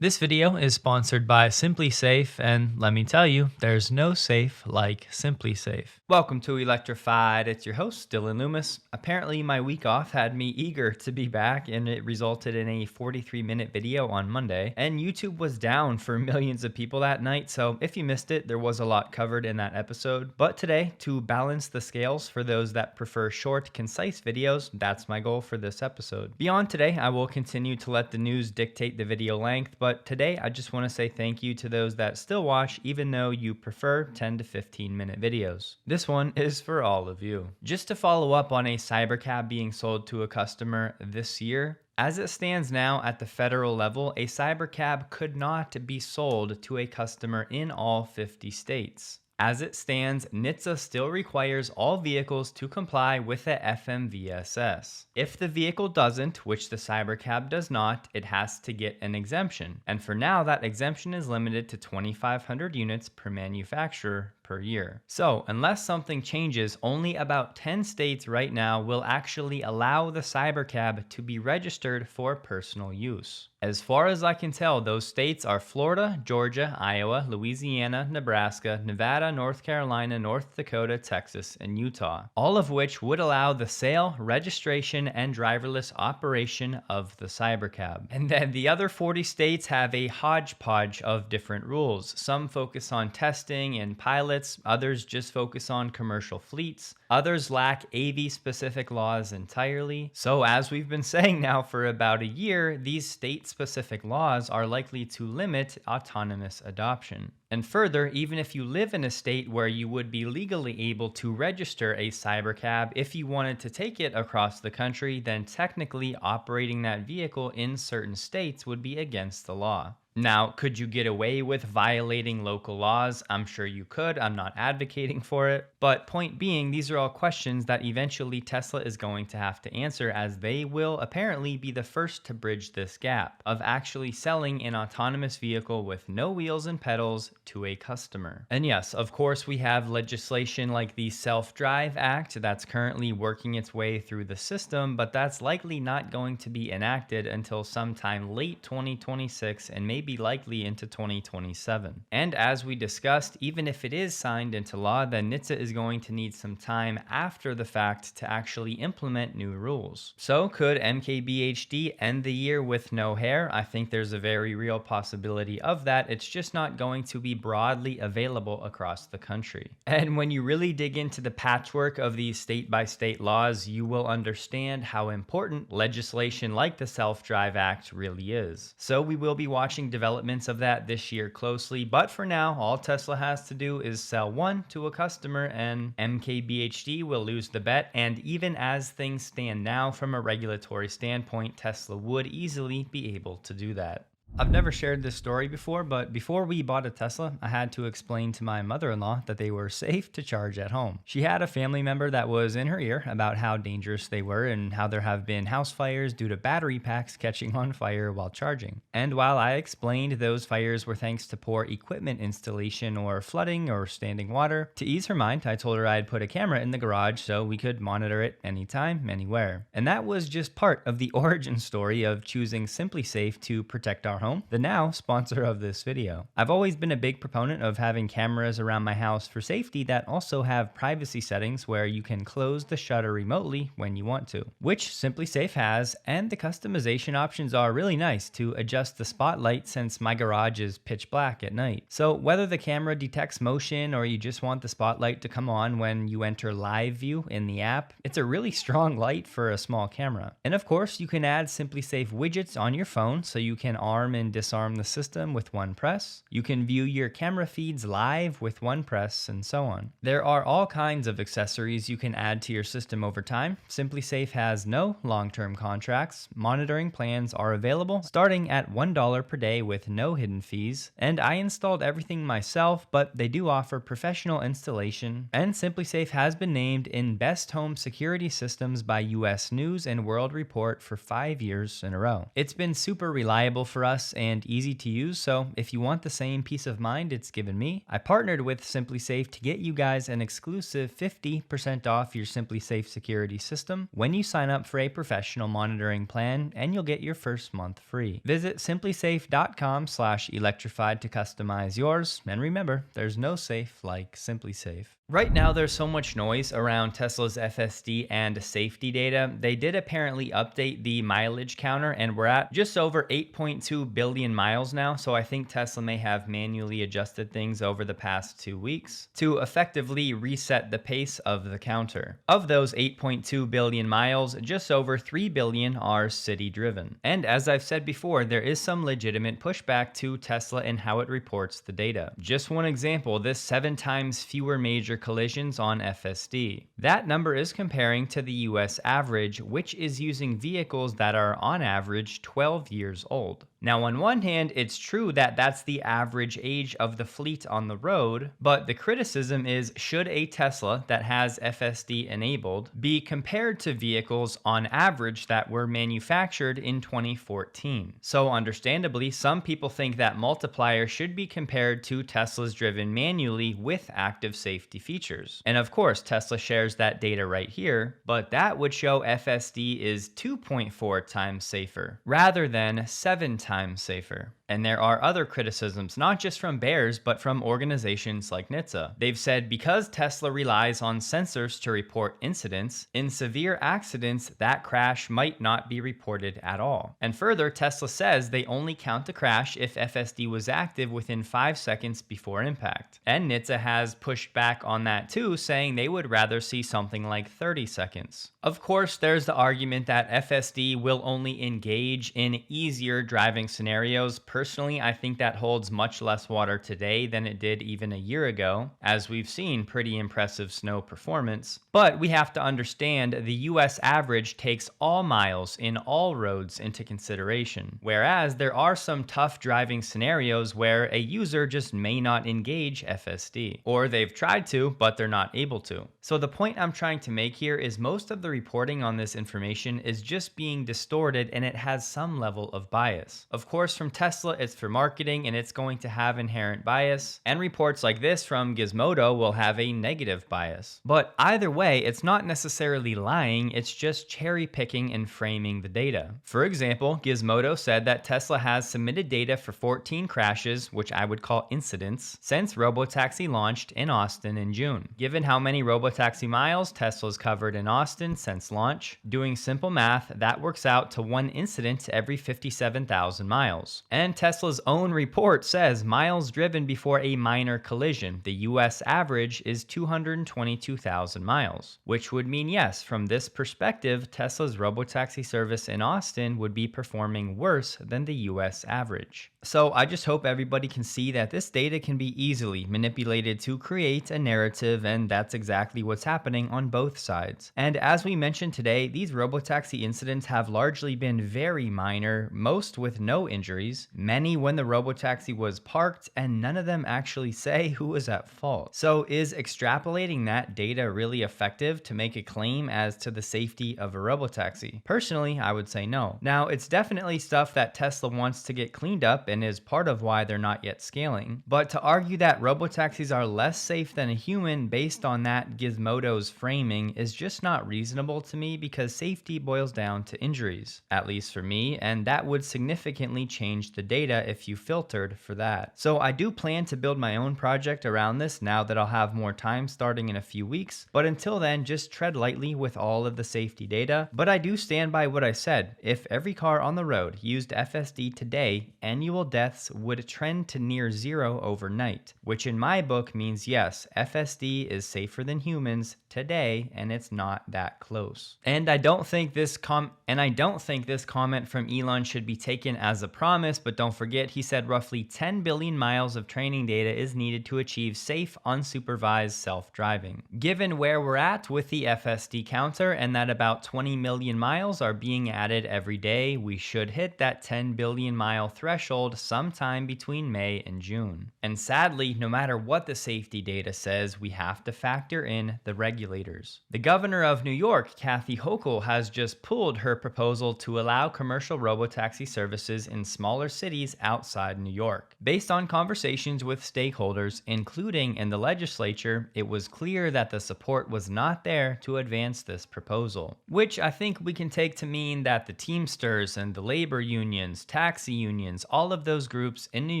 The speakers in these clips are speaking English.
This video is sponsored by Simply Safe, and let me tell you, there's no safe like Simply Safe. Welcome to Electrified. It's your host, Dylan Loomis. Apparently, my week off had me eager to be back, and it resulted in a 43-minute video on Monday. And YouTube was down for millions of people that night, so if you missed it, there was a lot covered in that episode. But today, to balance the scales for those that prefer short, concise videos, that's my goal for this episode. Beyond today, I will continue to let the news dictate the video length, but today I just want to say thank you to those that still watch even though you prefer 10 to 15 minute videos. This one is for all of you. Just to follow up on a Cybercab being sold to a customer this year, as it stands now at the federal level, a Cybercab could not be sold to a customer in all 50 states. As it stands, NHTSA still requires all vehicles to comply with the FMVSS. If the vehicle doesn't, which the Cybercab does not, it has to get an exemption. And for now, that exemption is limited to 2,500 units per manufacturer per year. So, unless something changes, only about 10 states right now will actually allow the Cybercab to be registered for personal use. As far as I can tell, those states are Florida, Georgia, Iowa, Louisiana, Nebraska, Nevada, North Carolina, North Dakota, Texas, and Utah, all of which would allow the sale, registration, and driverless operation of the Cybercab. And then the other 40 states have a hodgepodge of different rules. Some focus on testing and pilots, others just focus on commercial fleets, others lack AV-specific laws entirely. So as we've been saying now for about a year, these state-specific laws are likely to limit autonomous adoption. And further, even if you live in a state where you would be legally able to register a Cybercab, if you wanted to take it across the country, then technically operating that vehicle in certain states would be against the law. Now, could you get away with violating local laws? I'm sure you could. I'm not advocating for it. But point being, these are all questions that eventually Tesla is going to have to answer, as they will apparently be the first to bridge this gap of actually selling an autonomous vehicle with no wheels and pedals to a customer. And yes, of course, we have legislation like the Self-Drive Act that's currently working its way through the system, but that's likely not going to be enacted until sometime late 2026 and maybe likely into 2027. And as we discussed, even if it is signed into law, then NHTSA is going to need some time after the fact to actually implement new rules. So could MKBHD end the year with no hair? I think there's a very real possibility of that. It's just not going to be broadly available across the country. And when you really dig into the patchwork of these state-by-state laws, you will understand how important legislation like the Self-Drive Act really is. So we will be watching developments of that this year closely, but for now, all Tesla has to do is sell one to a customer and MKBHD will lose the bet. And even as things stand now from a regulatory standpoint, Tesla would easily be able to do that. I've never shared this story before, but before we bought a Tesla, I had to explain to my mother-in-law that they were safe to charge at home. She had a family member that was in her ear about how dangerous they were and how there have been house fires due to battery packs catching on fire while charging. And while I explained those fires were thanks to poor equipment installation or flooding or standing water, to ease her mind, I told her I'd put a camera in the garage so we could monitor it anytime, anywhere. And that was just part of the origin story of choosing Simply Safe to protect our home, the now sponsor of this video. I've always been a big proponent of having cameras around my house for safety that also have privacy settings where you can close the shutter remotely when you want to, which Simply Safe has, and the customization options are really nice to adjust the spotlight since my garage is pitch black at night. So whether the camera detects motion or you just want the spotlight to come on when you enter live view in the app, it's a really strong light for a small camera. And of course, you can add Simply Safe widgets on your phone so you can arm and disarm the system with one press. You can view your camera feeds live with one press, and so on. There are all kinds of accessories you can add to your system over time. Simply Safe has no long-term contracts. Monitoring plans are available starting at $1 per day with no hidden fees. And I installed everything myself, but they do offer professional installation. And Simply Safe has been named in Best Home Security Systems by US News and World Report for 5 years in a row. It's been super reliable for us painless and easy to use, so if you want the same peace of mind it's given me, I partnered with SimpliSafe to get you guys an exclusive 50% off your SimpliSafe security system when you sign up for a professional monitoring plan, and you'll get your first month free. Visit simplysafe.com/electrified to customize yours, and remember, there's no safe like SimpliSafe. Right now, there's so much noise around Tesla's FSD and safety data. They did apparently update the mileage counter, and we're at just over 8.2 billion miles now, so I think Tesla may have manually adjusted things over the past 2 weeks to effectively reset the pace of the counter. Of those 8.2 billion miles, just over 3 billion are city-driven. And as I've said before, there is some legitimate pushback to Tesla in how it reports the data. Just one example, this 7 times fewer major collisions on FSD. That number is comparing to the US average, which is using vehicles that are on average 12 years old. Now, on one hand, it's true that that's the average age of the fleet on the road, but the criticism is, should a Tesla that has FSD enabled be compared to vehicles on average that were manufactured in 2014? So understandably, some people think that multiplier should be compared to Teslas driven manually with active safety features. And of course, Tesla shares that data right here, but that would show FSD is 2.4 times safer rather than 7 times safer. And there are other criticisms, not just from bears, but from organizations like NHTSA. They've said because Tesla relies on sensors to report incidents, in severe accidents, that crash might not be reported at all. And further, Tesla says they only count the crash if FSD was active within 5 seconds before impact. And NHTSA has pushed back on that too, saying they would rather see something like 30 seconds. Of course, there's the argument that FSD will only engage in easier driving scenarios. Personally, I think that holds much less water today than it did even a year ago, as we've seen pretty impressive snow performance. But we have to understand the US average takes all miles in all roads into consideration, whereas there are some tough driving scenarios where a user just may not engage FSD, or they've tried to, but they're not able to. So the point I'm trying to make here is most of the reporting on this information is just being distorted, and it has some level of bias. Of course, from Tesla, it's for marketing and it's going to have inherent bias, and reports like this from Gizmodo will have a negative bias. But either way, it's not necessarily lying, it's just cherry picking and framing the data. For example, Gizmodo said that Tesla has submitted data for 14 crashes, which I would call incidents, since Robotaxi launched in Austin in June. Given how many Robotaxi miles Tesla's covered in Austin since launch, doing simple math, that works out to 1 incident every 57,000 miles. And Tesla's own report says miles driven before a minor collision, the US average is 222,000 miles, which would mean yes, from this perspective, Tesla's Robotaxi service in Austin would be performing worse than the US average. So I just hope everybody can see that this data can be easily manipulated to create a narrative, and that's exactly what's happening on both sides. And as we mentioned today, these Robotaxi incidents have largely been very minor, most with no injuries, many when the Robotaxi was parked, and none of them actually say who was at fault. So is extrapolating that data really effective to make a claim as to the safety of a Robotaxi? Personally, I would say no. Now, it's definitely stuff that Tesla wants to get cleaned up and is part of why they're not yet scaling. But to argue that Robotaxis are less safe than a human based on that Gizmodo's framing is just not reasonable to me, because safety boils down to injuries, at least for me, and that would significantly change the data if you filtered for that. So I do plan to build my own project around this now that I'll have more time starting in a few weeks, but until then, just tread lightly with all of the safety data. But I do stand by what I said. If every car on the road used FSD today, annual deaths would trend to near zero overnight, which in my book means yes, FSD is safer than humans today, and it's not that close. And I don't think this comment from Elon should be taken as a promise, but don't forget he said roughly 10 billion miles of training data is needed to achieve safe, unsupervised self-driving. Given where we're at with the FSD counter and that about 20 million miles are being added every day, we should hit that 10 billion mile threshold sometime between May and June. And sadly, no matter what the safety data says, we have to factor in the regulators. The governor of New York, Kathy Hochul, has just pulled her proposal to allow commercial robotaxi services services in smaller cities outside New York. Based on conversations with stakeholders, including in the legislature, it was clear that the support was not there to advance this proposal, which I think we can take to mean that the Teamsters and the labor unions, taxi unions, all of those groups in New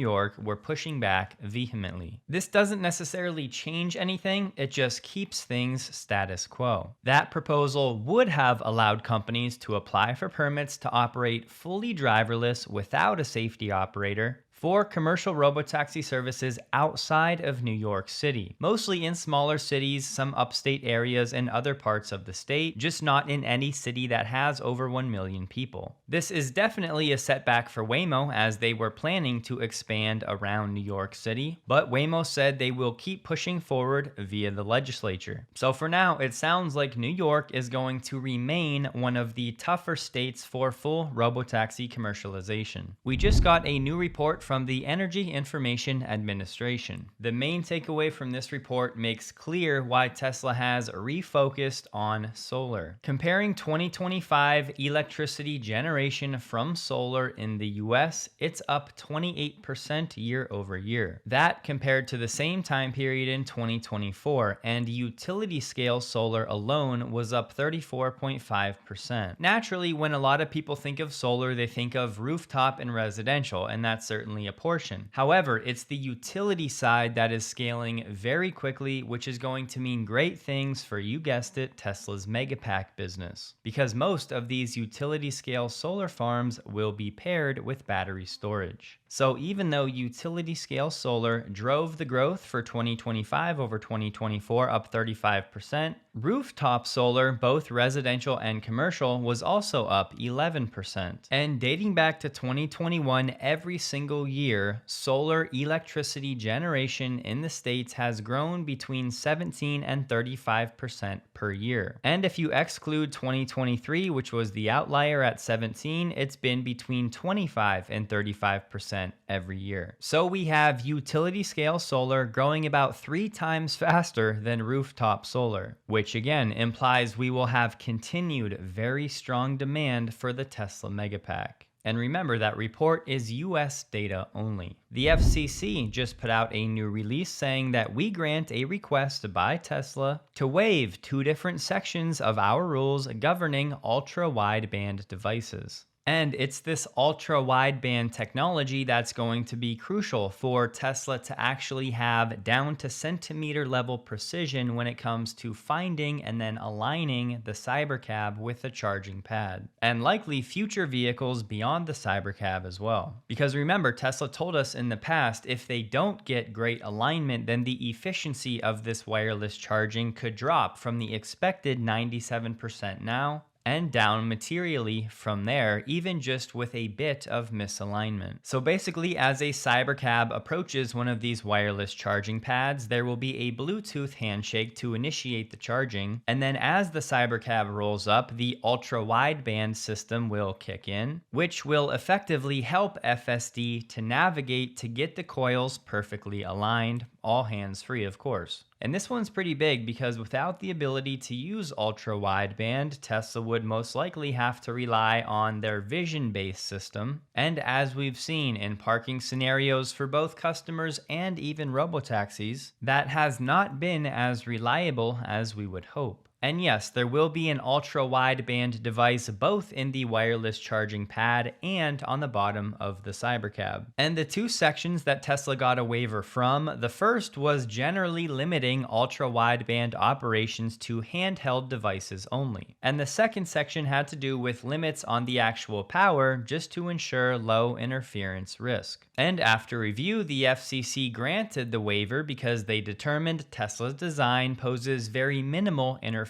York were pushing back vehemently. This doesn't necessarily change anything, it just keeps things status quo. That proposal would have allowed companies to apply for permits to operate fully driverless without a safety operator for commercial robotaxi services outside of New York City, mostly in smaller cities, some upstate areas, and other parts of the state, just not in any city that has over 1 million people. This is definitely a setback for Waymo, as they were planning to expand around New York City, but Waymo said they will keep pushing forward via the legislature. So for now, it sounds like New York is going to remain one of the tougher states for full robotaxi commercialization. We just got a new report from the Energy Information Administration. The main takeaway from this report makes clear why Tesla has refocused on solar. Comparing 2025 electricity generation from solar in the US, it's up 28% year over year. That compared to the same time period in 2024, and utility scale solar alone was up 34.5%. Naturally, when a lot of people think of solar, they think of rooftop and residential, and that's certainly a portion. However, it's the utility side that is scaling very quickly, which is going to mean great things for, you guessed it, Tesla's Megapack business, because most of these utility scale solar farms will be paired with battery storage. So even though utility scale solar drove the growth for 2025 over 2024 up 35%, rooftop solar, both residential and commercial, was also up 11%. And dating back to 2021, every single year, solar electricity generation in the States has grown between 17 and 35% per year. And if you exclude 2023, which was the outlier at 17, it's been between 25 and 35% every year. So we have utility scale solar growing about 3 times faster than rooftop solar, which again implies we will have continued very strong demand for the Tesla Megapack. And remember, that report is US data only. The FCC just put out a new release saying that we grant a request by Tesla to waive 2 different sections of our rules governing ultra-wideband devices. And it's this ultra-wideband technology that's going to be crucial for Tesla to actually have down to centimeter level precision when it comes to finding and then aligning the Cybercab with the charging pad. And likely future vehicles beyond the Cybercab as well. Because remember, Tesla told us in the past, if they don't get great alignment, then the efficiency of this wireless charging could drop from the expected 97% now and down materially from there, even just with a bit of misalignment. So basically, as a Cybercab approaches one of these wireless charging pads, there will be a Bluetooth handshake to initiate the charging, and then as the Cybercab rolls up, the ultra-wideband system will kick in, which will effectively help FSD to navigate to get the coils perfectly aligned, all hands-free of course. And this one's pretty big because without the ability to use ultra-wideband, Tesla would most likely have to rely on their vision-based system. And as we've seen in parking scenarios for both customers and even robotaxis, that has not been as reliable as we would hope. And yes, there will be an ultra-wideband device both in the wireless charging pad and on the bottom of the Cybercab. And the 2 sections that Tesla got a waiver from, the first was generally limiting ultra-wideband operations to handheld devices only. And the second section had to do with limits on the actual power just to ensure low interference risk. And after review, the FCC granted the waiver because they determined Tesla's design poses very minimal interference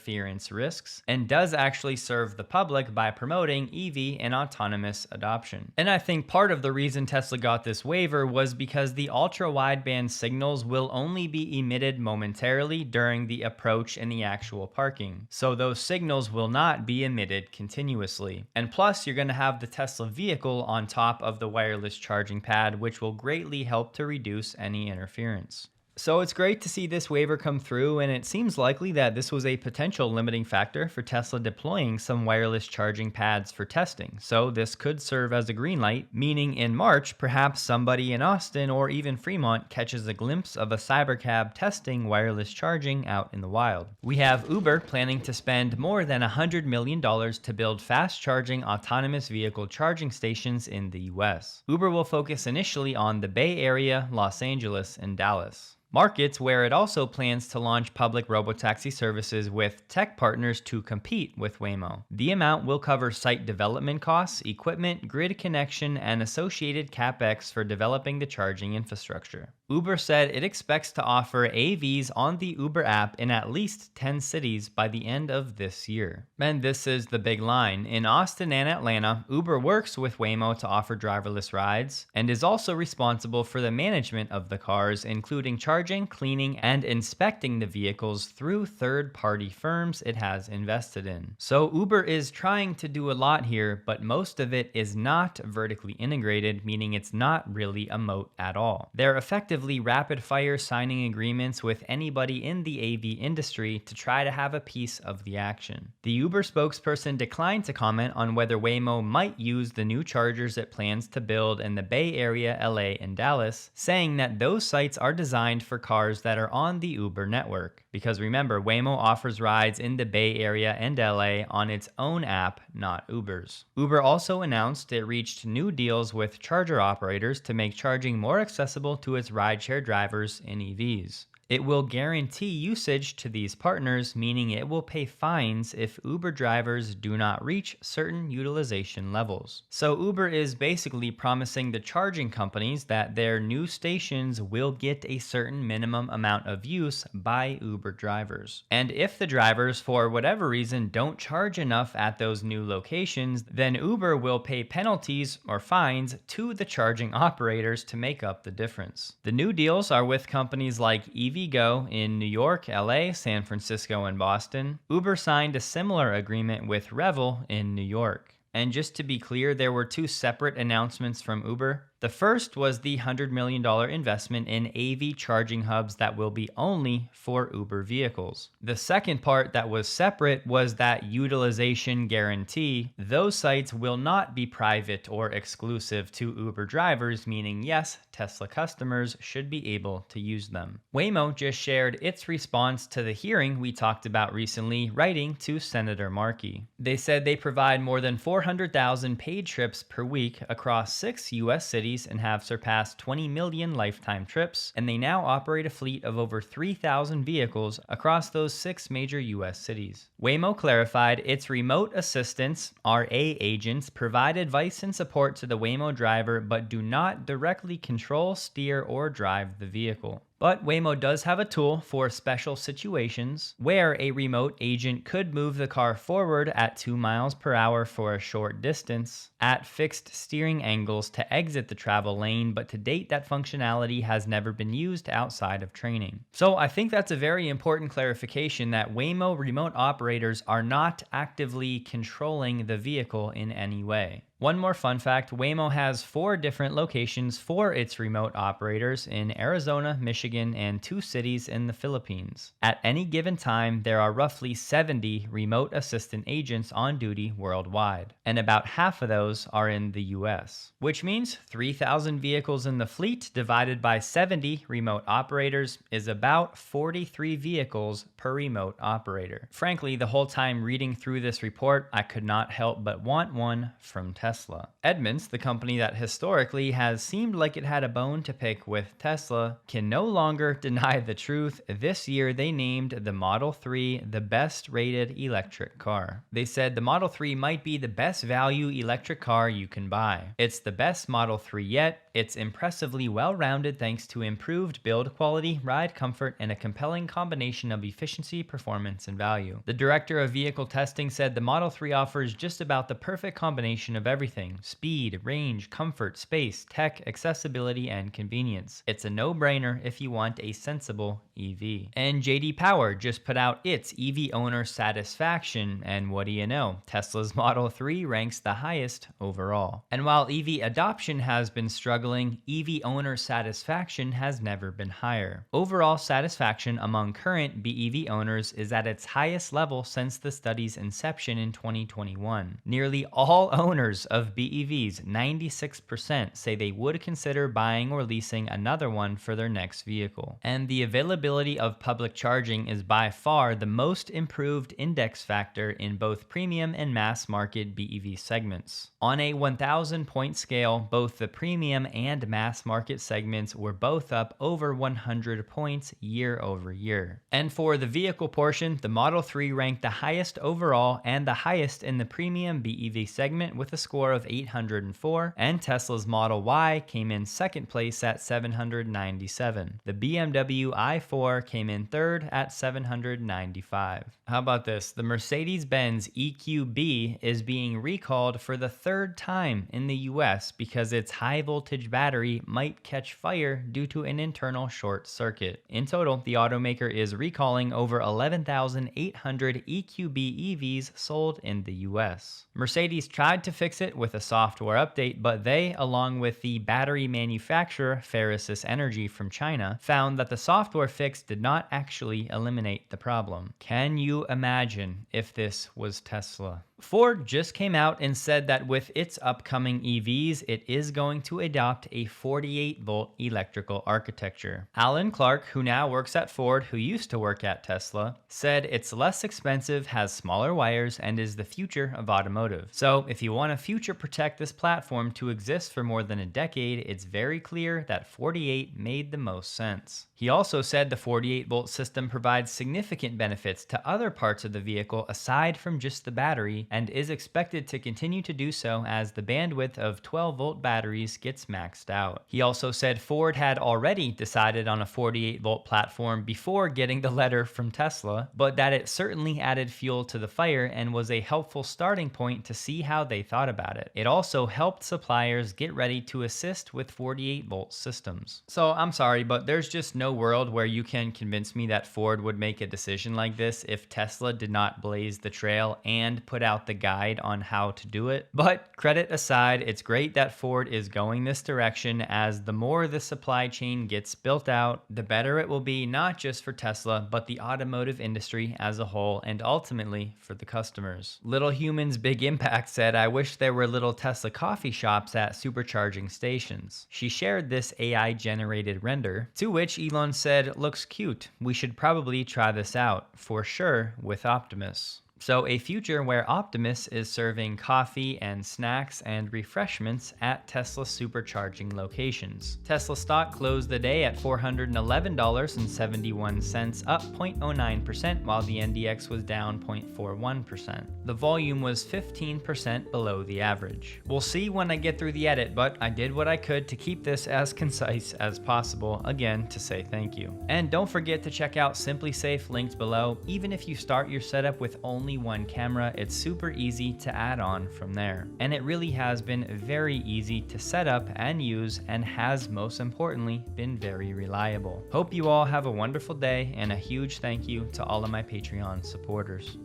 risks and does actually serve the public by promoting EV and autonomous adoption. And I think part of the reason Tesla got this waiver was because the ultra-wideband signals will only be emitted momentarily during the approach and the actual parking. So those signals will not be emitted continuously. And plus, you're going to have the Tesla vehicle on top of the wireless charging pad, which will greatly help to reduce any interference. So it's great to see this waiver come through, and it seems likely that this was a potential limiting factor for Tesla deploying some wireless charging pads for testing. So this could serve as a green light, meaning in March, perhaps somebody in Austin or even Fremont catches a glimpse of a Cybercab testing wireless charging out in the wild. We have Uber planning to spend more than $100 million to build fast-charging autonomous vehicle charging stations in the US. Uber will focus initially on the Bay Area, Los Angeles, and Dallas, markets where it also plans to launch public robotaxi services with tech partners to compete with Waymo. The amount will cover site development costs, equipment, grid connection, and associated capex for developing the charging infrastructure. Uber said it expects to offer AVs on the Uber app in at least 10 cities by the end of this year. And this is the big line. In Austin and Atlanta, Uber works with Waymo to offer driverless rides and is also responsible for the management of the cars, including charging, cleaning, and inspecting the vehicles through third-party firms it has invested in. So Uber is trying to do a lot here, but most of it is not vertically integrated, meaning it's not really a moat at all. They're effectively rapid-fire signing agreements with anybody in the AV industry to try to have a piece of the action. The Uber spokesperson declined to comment on whether Waymo might use the new chargers it plans to build in the Bay Area, LA, and Dallas, saying that those sites are designed for cars that are on the Uber network. Because remember, Waymo offers rides in the Bay Area and LA on its own app, not Uber's. Uber also announced it reached new deals with charger operators to make charging more accessible to its rideshare drivers in EVs. It will guarantee usage to these partners, meaning it will pay fines if Uber drivers do not reach certain utilization levels. So Uber is basically promising the charging companies that their new stations will get a certain minimum amount of use by Uber drivers. And if the drivers, for whatever reason, don't charge enough at those new locations, then Uber will pay penalties or fines to the charging operators to make up the difference. The new deals are with companies like EVgo in New York, LA, San Francisco, and Boston. Uber signed a similar agreement with Revel in New York. And just to be clear, there were two separate announcements from Uber. The first was the $100 million investment in AV charging hubs that will be only for Uber vehicles. The second part that was separate was that utilization guarantee. Those sites will not be private or exclusive to Uber drivers, meaning yes, Tesla customers should be able to use them. Waymo just shared its response to the hearing we talked about recently, writing to Senator Markey. They said they provide more than 400,000 paid trips per week across 6 U.S. cities and have surpassed 20 million lifetime trips, and they now operate a fleet of over 3,000 vehicles across those 6 major U.S. cities. Waymo clarified its remote assistants, RA agents, provide advice and support to the Waymo driver but do not directly control, steer, or drive the vehicle. But Waymo does have a tool for special situations where a remote agent could move the car forward at 2 miles per hour for a short distance at fixed steering angles to exit the travel lane, but to date that functionality has never been used outside of training. So I think that's a very important clarification that Waymo remote operators are not actively controlling the vehicle in any way. One more fun fact, Waymo has 4 different locations for its remote operators in Arizona, Michigan, and 2 cities in the Philippines. At any given time, there are roughly 70 remote assistant agents on duty worldwide, and about half of those are in the US, which means 3,000 vehicles in the fleet divided by 70 remote operators is about 43 vehicles per remote operator. Frankly, the whole time reading through this report, I could not help but want one from Tesla. Edmunds, the company that historically has seemed like it had a bone to pick with Tesla, can no longer deny the truth. This year, they named the Model 3 the best rated electric car. They said the Model 3 might be the best value electric car you can buy. It's the best Model 3 yet. It's impressively well-rounded thanks to improved build quality, ride comfort, and a compelling combination of efficiency, performance, and value. The director of vehicle testing said the Model 3 offers just about the perfect combination of everything: speed, range, comfort, space, tech, accessibility, and convenience. It's a no-brainer if you want a sensible EV. And JD Power just put out its EV owner satisfaction, and what do you know? Tesla's Model 3 ranks the highest overall. And while EV adoption has been struggling struggling, EV owner satisfaction has never been higher. Overall satisfaction among current BEV owners is at its highest level since the study's inception in 2021. Nearly all owners of BEVs, 96%, say they would consider buying or leasing another one for their next vehicle. And the availability of public charging is by far the most improved index factor in both premium and mass market BEV segments. On a 1,000-point scale, both the premium and mass market segments were both up over 100 points year over year. And for the vehicle portion, the Model 3 ranked the highest overall and the highest in the premium BEV segment with a score of 804, and Tesla's Model Y came in second place at 797. The BMW i4 came in third at 795. How about this? The Mercedes-Benz EQB is being recalled for the third time in the US because its high voltage battery might catch fire due to an internal short circuit. In total, the automaker is recalling over 11,800 EQB EVs sold in the US. Mercedes tried to fix it with a software update, but they, along with the battery manufacturer Ferguson Energy from China, found that the software fix did not actually eliminate the problem. Can you imagine if this was Tesla? Ford just came out and said that with its upcoming EVs, it is going to adopt a 48-volt electrical architecture. Alan Clark, who now works at Ford, who used to work at Tesla, said it's less expensive, has smaller wires, and is the future of automotive. So if you want to future protect this platform to exist for more than a decade, it's very clear that 48 made the most sense. He also said the 48-volt system provides significant benefits to other parts of the vehicle aside from just the battery, and is expected to continue to do so as the bandwidth of 12-volt batteries gets maxed out. He also said Ford had already decided on a 48-volt platform before getting the letter from Tesla, but that it certainly added fuel to the fire and was a helpful starting point to see how they thought about it. It also helped suppliers get ready to assist with 48-volt systems. So I'm sorry, but there's just no world where you can convince me that Ford would make a decision like this if Tesla did not blaze the trail and put out the guide on how to do it. But credit aside, it's great that Ford is going this direction, as the more the supply chain gets built out, the better it will be not just for Tesla, but the automotive industry as a whole, and ultimately for the customers. Little Humans Big Impact said, "I wish there were little Tesla coffee shops at supercharging stations." She shared this AI-generated render, to which Elon said, "Looks cute. We should probably try this out, for sure, with Optimus." So a future where Optimus is serving coffee and snacks and refreshments at Tesla supercharging locations. Tesla stock closed the day at $411.71, up 0.09%, while the NDX was down 0.41%. The volume was 15% below the average. We'll see when I get through the edit, but I did what I could to keep this as concise as possible, again to say thank you. And don't forget to check out SimpliSafe linked below. Even if you start your setup with only one camera, it's super easy to add on from there. And it really has been very easy to set up and use, and has most importantly been very reliable. Hope you all have a wonderful day, and a huge thank you to all of my Patreon supporters.